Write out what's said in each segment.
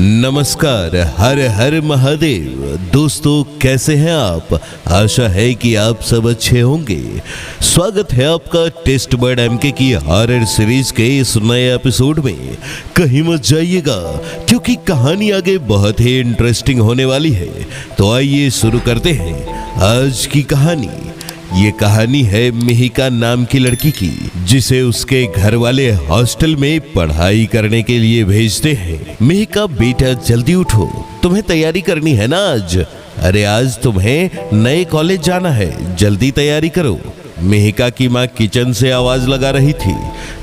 नमस्कार, हर हर महादेव। दोस्तों, कैसे हैं आप? आशा है कि आप सब अच्छे होंगे। स्वागत है आपका टेस्ट बर्ड एमके की हॉरर सीरीज के इस नए एपिसोड में। कहीं मत जाइएगा क्योंकि कहानी आगे बहुत ही इंटरेस्टिंग होने वाली है। तो आइए शुरू करते हैं आज की कहानी। ये कहानी है मिहिका नाम की लड़की की, जिसे उसके घर वाले हॉस्टल में पढ़ाई करने के लिए भेजते हैं। मिहिका बेटा जल्दी उठो, तुम्हें तैयारी करनी है ना आज। अरे आज तुम्हें नए कॉलेज जाना है, जल्दी तैयारी करो। मिहिका की माँ किचन से आवाज लगा रही थी।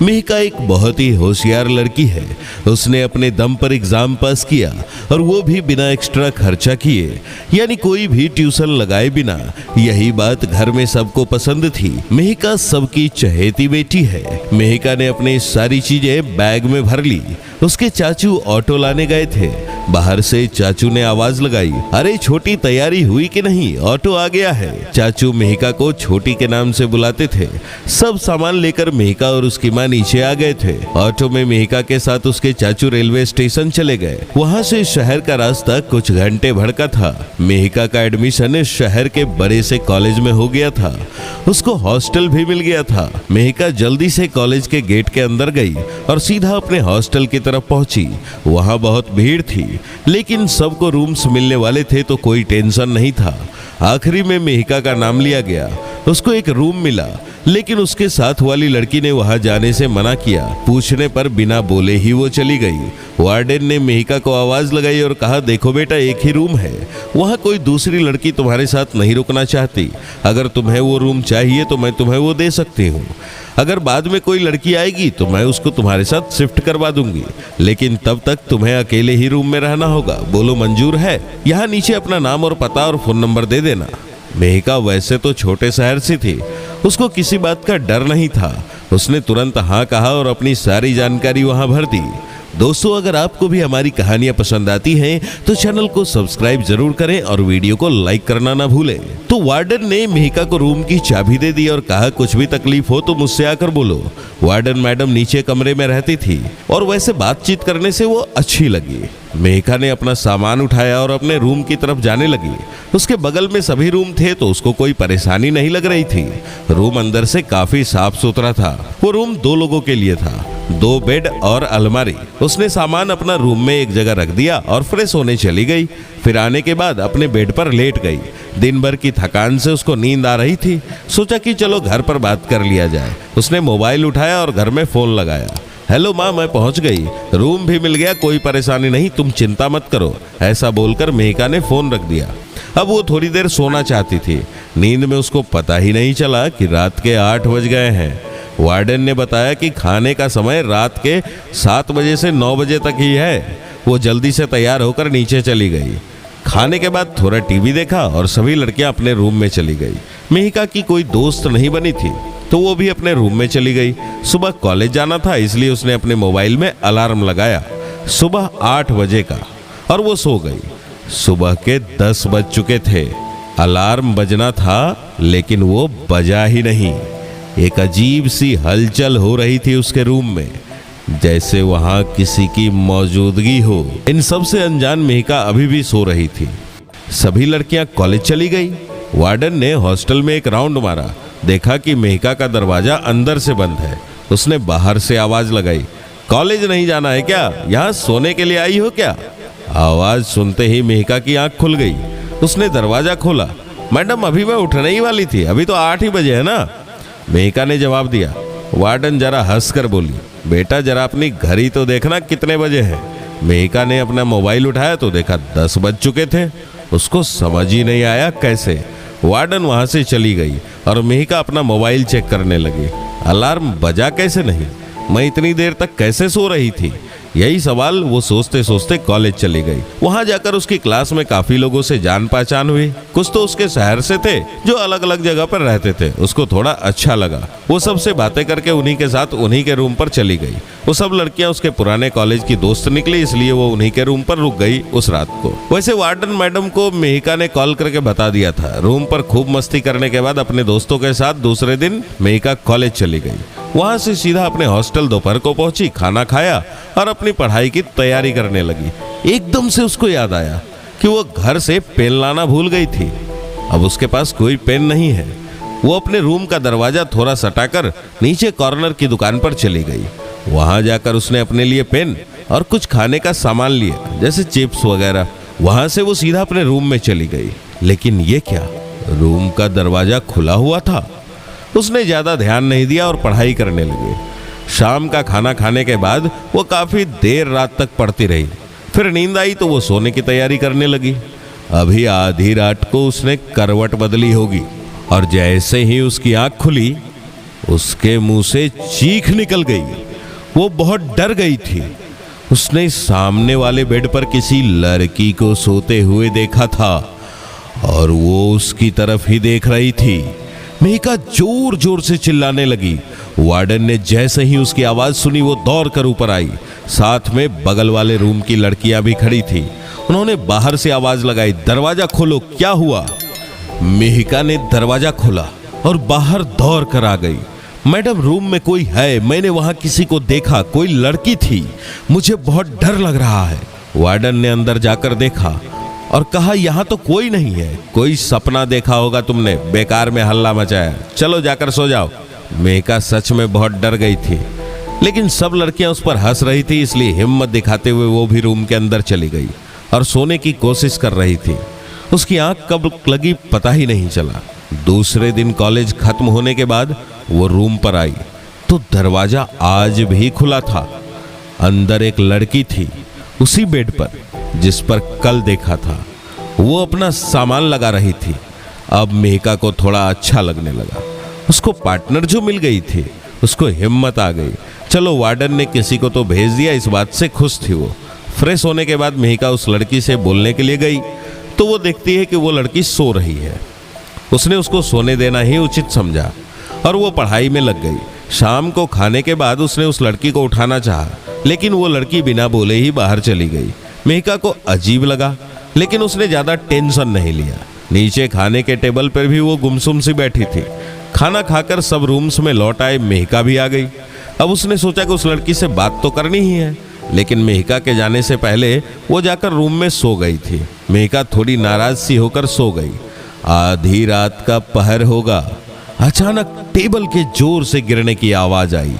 मिहिका एक बहुत ही होशियार लड़की है। उसने अपने दम पर एग्जाम पास किया और वो भी बिना एक्स्ट्रा खर्चा किए, यानी कोई भी ट्यूशन लगाए बिना। यही बात घर में सबको पसंद थी। मिहिका सबकी चहेती बेटी है। मिहिका ने अपनी सारी चीजें बैग में भर ली। उसके चाचू ऑटो लाने गए थे। बाहर से चाचू ने आवाज लगाई, अरे छोटी, तैयारी हुई कि नहीं? ऑटो आ गया है। चाचू मिहिका को छोटी के नाम से बुलाते थे। सब सामान लेकर मिहिका और उसकी माँ नीचे आ गए थे। ऑटो में मिहिका के साथ उसके चाचू रेलवे स्टेशन चले गए। वहाँ से शहर का रास्ता कुछ घंटे भर का था। मिहिका का एडमिशन शहर के बड़े से कॉलेज में हो गया था। उसको हॉस्टल भी मिल गया था। मिहिका जल्दी से कॉलेज के गेट के अंदर गई और सीधा अपने हॉस्टल की तरफ पहुंची। वहाँ बहुत भीड़ थी, लेकिन सबको रूम्स मिलने वाले थे तो कोई टेंशन नहीं था। आखिरी में मिहिका का नाम लिया गया। उसको एक रूम मिला, लेकिन उसके साथ वाली लड़की ने वहां जाने से मना किया। पूछने पर बिना बोले ही वो चली गई। वार्डन ने मिहिका को आवाज लगाई और कहा, देखो बेटा, एक ही रूम है, वहां कोई दूसरी लड़की तुम्हारे साथ नहीं रुकना चाहती। अगर तुम्हें वो रूम चाहिए तो मैं तुम्हें वो दे सकती हूँ। अगर बाद में कोई लड़की आएगी तो मैं उसको तुम्हारे साथ शिफ्ट करवा दूंगी, लेकिन तब तक तुम्हें अकेले ही रूम में रहना होगा। बोलो मंजूर है? यहाँ नीचे अपना नाम और पता और फोन नंबर दे देना। मिहिका वैसे तो छोटे शहर से थी, उसको किसी बात का डर नहीं था। उसने तुरंत हाँ कहा और अपनी सारी जानकारी वहां भर दी। दोस्तों, अगर आपको भी हमारी कहानियां पसंद आती हैं तो चैनल को सब्सक्राइब जरूर करें और वीडियो को लाइक करना ना भूलें। तो वार्डन ने मिहिका को रूम की चाबी दे दी और कहा, कुछ भी तकलीफ हो तो मुझसे आकर बोलो। वार्डन मैडम नीचे कमरे में रहती थी और वैसे बातचीत करने से वो अच्छी लगी। मिहिका ने अपना सामान उठाया और अपने रूम की तरफ जाने लगी। उसके बगल में सभी रूम थे तो उसको कोई परेशानी नहीं लग रही थी। रूम अंदर से काफी साफ सुथरा था। वो रूम 2 लोगों के लिए था, 2 बेड और अलमारी। उसने सामान अपना रूम में एक जगह रख दिया और फ्रेश होने चली गई। फिर आने के बाद अपने बेड पर लेट गई। दिन भर की थकान से उसको नींद आ रही थी। सोचा कि चलो घर पर बात कर लिया जाए। उसने मोबाइल उठाया और घर में फोन लगाया। हेलो माँ, मैं पहुंच गई, रूम भी मिल गया, कोई परेशानी नहीं, तुम चिंता मत करो। ऐसा बोलकर मिहिका ने फोन रख दिया। अब वो थोड़ी देर सोना चाहती थी। नींद में उसको पता ही नहीं चला कि रात के 8 बज गए हैं। वार्डन ने बताया कि खाने का समय रात के 7 बजे से 9 बजे तक ही है। वो जल्दी से तैयार होकर नीचे चली गई। खाने के बाद थोड़ा टीवी देखा और सभी लड़कियां अपने रूम में चली गई। मिहिका की कोई दोस्त नहीं बनी थी तो वो भी अपने रूम में चली गई। सुबह कॉलेज जाना था, इसलिए उसने अपने मोबाइल में अलार्म लगाया सुबह 8 बजे का, और वो सो गई। सुबह के 10 बज चुके थे। अलार्म बजना था लेकिन वो बजा ही नहीं। एक अजीब सी हलचल हो रही थी उसके रूम में, जैसे वहां किसी की मौजूदगी हो। इन सब से अनजान मिहिका अभी भी सो रही थी। सभी लड़कियां कॉलेज चली गई। वार्डन ने हॉस्टल में एक राउंड मारा, देखा कि मिहिका का दरवाजा अंदर से बंद है। उसने बाहर से आवाज लगाई, कॉलेज नहीं जाना है क्या? यहाँ सोने के लिए आई हो क्या? आवाज सुनते ही मिहिका की आंख खुल गई। उसने दरवाजा खोला। मैडम, अभी मैं उठने ही वाली थी, अभी तो 8 ही बजे है ना। मिहिका ने जवाब दिया। वार्डन जरा हंसकर बोली, बेटा जरा अपनी घड़ी तो देखना कितने बजे हैं। मिहिका ने अपना मोबाइल उठाया तो देखा 10 बज चुके थे। उसको समझ ही नहीं आया कैसे। वार्डन वहां से चली गई और मिहिका अपना मोबाइल चेक करने लगी। अलार्म बजा कैसे नहीं? मैं इतनी देर तक कैसे सो रही थी? यही सवाल वो सोचते सोचते कॉलेज चली गई। वहां जाकर उसकी क्लास में काफी लोगों से जान पहचान हुई। कुछ तो उसके शहर से थे जो अलग अलग जगह पर रहते थे। उसको थोड़ा अच्छा लगा। वो सबसे बातें करके उन्हीं के साथ उन्हीं के रूम पर चली गई। वो सब लड़कियां उसके पुराने कॉलेज की दोस्त निकली, इसलिए वो उन्हीं के रूम पर रुक गई उस रात को। वैसे वार्डन मैडम को मिहिका ने कॉल करके बता दिया था। रूम पर खूब मस्ती करने के बाद अपने दोस्तों के साथ दूसरे दिन मिहिका कॉलेज चली गई। वहां से सीधा अपने हॉस्टल दोपहर को पहुंची, खाना खाया और अपनी पढ़ाई की तैयारी करने लगी। एकदम से उसको याद आया कि वो घर से पेन लाना भूल गई थी। अब उसके पास कोई पेन नहीं है। वो अपने रूम का दरवाजा थोड़ा सटाकर नीचे कॉर्नर की दुकान पर चली गई। वहां जाकर उसने अपने लिए पेन और कुछ खाने का सामान लिया, जैसे चिप्स वगैरह। वहां से वो सीधा अपने रूम में चली गई। लेकिन ये क्या, रूम का दरवाजा खुला हुआ था। उसने ज्यादा ध्यान नहीं दिया और पढ़ाई करने लगी। शाम का खाना खाने के बाद वो काफी देर रात तक पढ़ती रही। फिर नींद आई तो वो सोने की तैयारी करने लगी। अभी आधी रात को उसने करवट बदली होगी और जैसे ही उसकी आंख खुली, उसके मुंह से चीख निकल गई। वो बहुत डर गई थी। उसने सामने वाले बेड पर किसी लड़की को सोते हुए देखा था और वो उसकी तरफ ही देख रही थी। मेहका जोर जोर से चिल्लाने लगी। वार्डन ने जैसे ही उसकी आवाज सुनी वो दौड़कर ऊपर आई। साथ में बगल वाले रूम की लड़कियां भी खड़ी थी। उन्होंने बाहर से आवाज लगाई, दरवाजा खोलो, क्या हुआ? मेहका ने दरवाजा खोला और बाहर दौड़ कर आ गई। मैडम, रूम में कोई है, मैंने वहां किसी को देखा, कोई लड़की थी, मुझे बहुत डर लग रहा है। वार्डन ने अंदर जाकर देखा और कहा, यहां तो कोई नहीं है, कोई सपना देखा होगा तुमने, बेकार में हल्ला मचाया, चलो जाकर सो जाओ। मेहका सच में बहुत डर गई थी, लेकिन सब लड़कियां उस पर हंस रही थी, इसलिए हिम्मत दिखाते हुए वो भी रूम के अंदर चली गई और सोने की कोशिश कर रही थी। उसकी आंख कब लगी पता ही नहीं चला। दूसरे दिन कॉलेज खत्म होने के बाद वो रूम पर आई तो दरवाजा आज भी खुला था। अंदर एक लड़की थी, उसी बेड पर जिस पर कल देखा था। वो अपना सामान लगा रही थी। अब मेहका को थोड़ा अच्छा लगने लगा। उसको पार्टनर जो मिल गई थी, उसको हिम्मत आ गई। चलो, वार्डन ने किसी को तो भेज दिया, इस बात से खुश थी वो। फ्रेश होने के बाद मेहका उस लड़की से बोलने के लिए गई तो वो देखती है कि वो लड़की सो रही है। उसने उसको सोने देना ही उचित समझा और वो पढ़ाई में लग गई। शाम को खाने के बाद उसने उस लड़की को उठाना चाहा, लेकिन वो लड़की बिना बोले ही बाहर चली गई। मेहका को अजीब लगा, लेकिन उसने ज्यादा टेंशन नहीं लिया। नीचे खाने के टेबल पर भी वो गुमसुम सी बैठी थी। खाना खाकर सब रूम्स में लौट आए, मेहका भी आ गई। अब उसने सोचा कि उस लड़की से बात तो करनी ही है, लेकिन मेहका के जाने से पहले वो जाकर रूम में सो गई थी। मेहका थोड़ी नाराज सी होकर सो गई। आधी रात का पहर होगा, अचानक टेबल के जोर से गिरने की आवाज आई।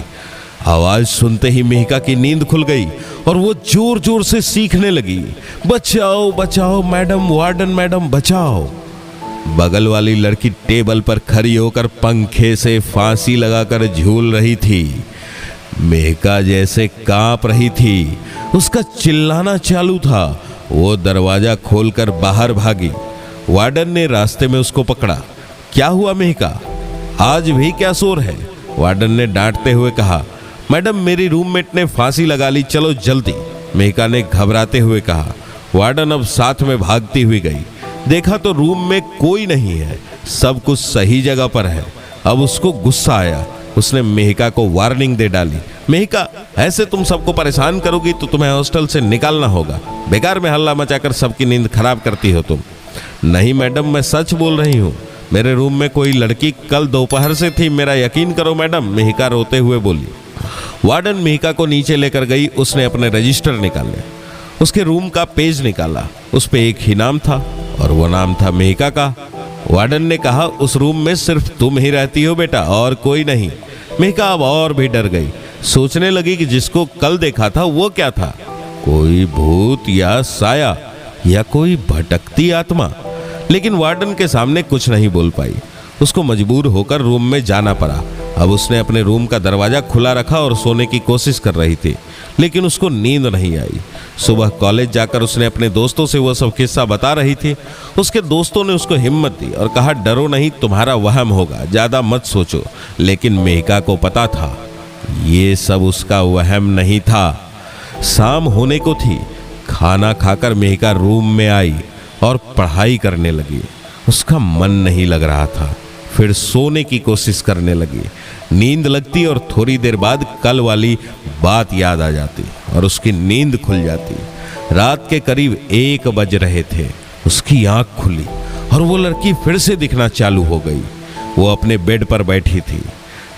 आवाज सुनते ही मेहका की नींद खुल गई और वो जोर जोर से चीखने लगी, बचाओ बचाओ मैडम, वार्डन मैडम बचाओ। बगल वाली लड़की टेबल पर खड़ी होकर पंखे से फांसी लगाकर झूल रही थी। मेहका जैसे कांप रही थी, उसका चिल्लाना चालू था। वो दरवाजा खोलकर बाहर भागी। वार्डन ने रास्ते में उसको पकड़ा। क्या हुआ मेहका, आज भी क्या शोर है? वार्डन ने डांटते हुए कहा, मैडम मेरी रूममेट ने फांसी लगा ली, चलो जल्दी। मेहका ने घबराते हुए कहा। वार्डन अब साथ में भागती हुई गई। देखा तो रूम में कोई नहीं है, सब कुछ सही जगह पर है। अब उसको गुस्सा आया। उसने मेहका को वार्निंग दे डाली, मेहका ऐसे तुम सबको परेशान करोगी तो तुम्हें हॉस्टल से निकालना होगा। बेकार में हल्ला मचाकर सबकी नींद खराब करती हो तुम। नहीं मैडम, मैं सच बोल रही हूँ, मेरे रूम में कोई लड़की कल दोपहर से थी, मेरा यकीन करो मैडम, मेहका रोते हुए बोली। वार्डन मेहका को नीचे लेकर गई। उसने अपने रजिस्टर निकाले, उसके रूम का पेज निकाला। उस पे एक ही नाम था और वो नाम था मेहका का। वार्डन ने कहा, उस रूम में सिर्फ तुम ही रहती हो बेटा, और कोई नहीं। मेहका अब और भी डर गई। सोचने लगी कि जिसको कल देखा था वो क्या था, कोई भूत या साया या कोई भटकती आत्मा। लेकिन वार्डन के सामने कुछ नहीं बोल पाई। उसको मजबूर होकर रूम में जाना पड़ा। अब उसने अपने रूम का दरवाजा खुला रखा और सोने की कोशिश कर रही थी, लेकिन उसको नींद नहीं आई। सुबह कॉलेज जाकर उसने अपने दोस्तों से वह सब किस्सा बता रही थी। उसके दोस्तों ने उसको हिम्मत दी और कहा, डरो नहीं, तुम्हारा वहम होगा, ज्यादा मत सोचो। लेकिन मेहका को पता था ये सब उसका वहम नहीं था। शाम होने को थी। खाना खाकर मेहका रूम में आई और पढ़ाई करने लगी। उसका मन नहीं लग रहा था। फिर सोने की कोशिश करने लगी। नींद लगती और थोड़ी देर बाद कल वाली बात याद आ जाती और उसकी नींद खुल जाती। रात के करीब 1 बज रहे थे। उसकी आंख खुली और वो लड़की फिर से दिखना चालू हो गई। वो अपने बेड पर बैठी थी।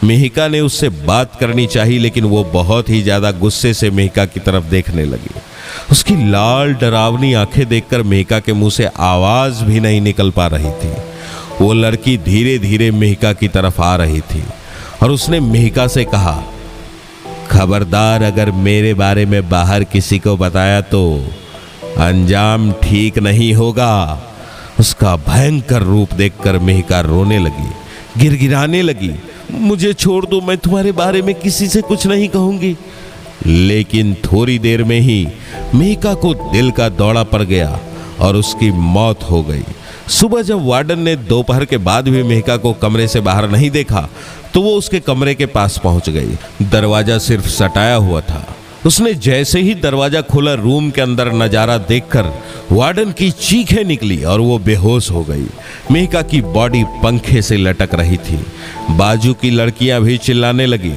मिहिका ने उससे बात करनी चाहिए, लेकिन वो बहुत ही ज्यादा गुस्से से मिहिका की तरफ देखने लगी। उसकी लाल डरावनी आंखें देखकर मिहिका के मुंह से आवाज भी नहीं निकल पा रही थी। वो लड़की धीरे धीरे मिहिका की तरफ आ रही थी और उसने मिहिका से कहा, खबरदार, अगर मेरे बारे में बाहर किसी को बताया तो अंजाम ठीक नहीं होगा। उसका भयंकर रूप देखकर मिहिका रोने लगी, गिड़गिड़ाने लगी, मुझे छोड़ दो, मैं तुम्हारे बारे में किसी से कुछ नहीं कहूंगी। लेकिन थोड़ी देर में ही मिहिका को दिल का दौरा पड़ गया और उसकी मौत हो गई। सुबह जब वार्डन ने दोपहर के बाद भी मिहिका को कमरे से बाहर नहीं देखा तो वो उसके कमरे के पास पहुंच गई। दरवाजा सिर्फ सटाया हुआ था। उसने जैसे ही दरवाजा खोला, रूम के अंदर नजारा देखकर वार्डन की चीखें निकली और वो बेहोश हो गई। मिहिका की बॉडी पंखे से लटक रही थी। बाजू की लड़कियां भी चिल्लाने लगी।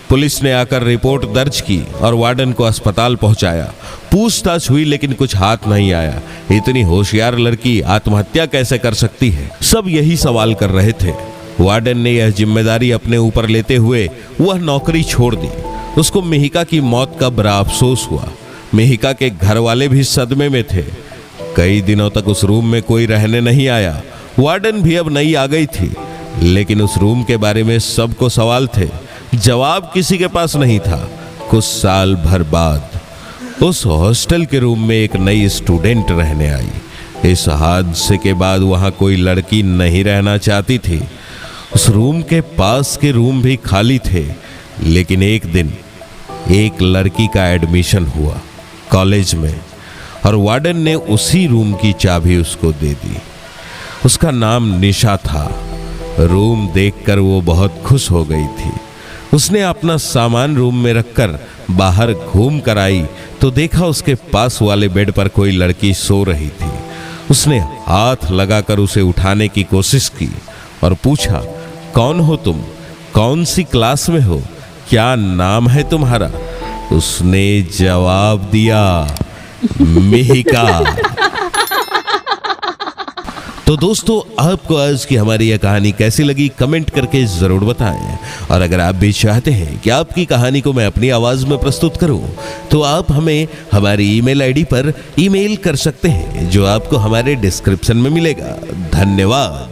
पुलिस ने आकर रिपोर्ट दर्ज की और वार्डन को अस्पताल पहुंचाया। पूछताछ हुई लेकिन कुछ हाथ नहीं आया। इतनी होशियार लड़की आत्महत्या कैसे कर सकती है? सब यही सवाल कर रहे थे। वार्डन ने यह जिम्मेदारी अपने ऊपर लेते हुए वह नौकरी छोड़ दी। उसको मिहिका की मौत का बड़ा अफसोस हुआ। मिहिका के घर वाले भी सदमे में थे। कई दिनों तक उस रूम में कोई रहने नहीं आया। वार्डन भी अब नई आ गई थी, लेकिन उस रूम के बारे में सबको सवाल थे, जवाब किसी के पास नहीं था। कुछ साल भर बाद उस हॉस्टल के रूम में एक नई स्टूडेंट रहने आई। इस हादसे के बाद वहां कोई लड़की नहीं रहना चाहती थी। उस रूम के पास के रूम भी खाली थे। लेकिन एक दिन एक लड़की का एडमिशन हुआ कॉलेज में और वार्डन ने उसी रूम की चाबी उसको दे दी। उसका नाम निशा था। रूम देखकर वो बहुत खुश हो गई थी। उसने अपना सामान रूम में रखकर बाहर घूम कर आई तो देखा उसके पास वाले बेड पर कोई लड़की सो रही थी। उसने हाथ लगाकर उसे उठाने की कोशिश की और पूछा, कौन हो तुम? कौन सी क्लास में हो? क्या नाम है तुम्हारा? उसने जवाब दिया, मिहिका। तो दोस्तों, आपको आज की हमारी यह कहानी कैसी लगी कमेंट करके जरूर बताएं। और अगर आप भी चाहते हैं कि आपकी कहानी को मैं अपनी आवाज में प्रस्तुत करूं तो आप हमें हमारी ईमेल आईडी पर ईमेल कर सकते हैं, जो आपको हमारे डिस्क्रिप्शन में मिलेगा। धन्यवाद।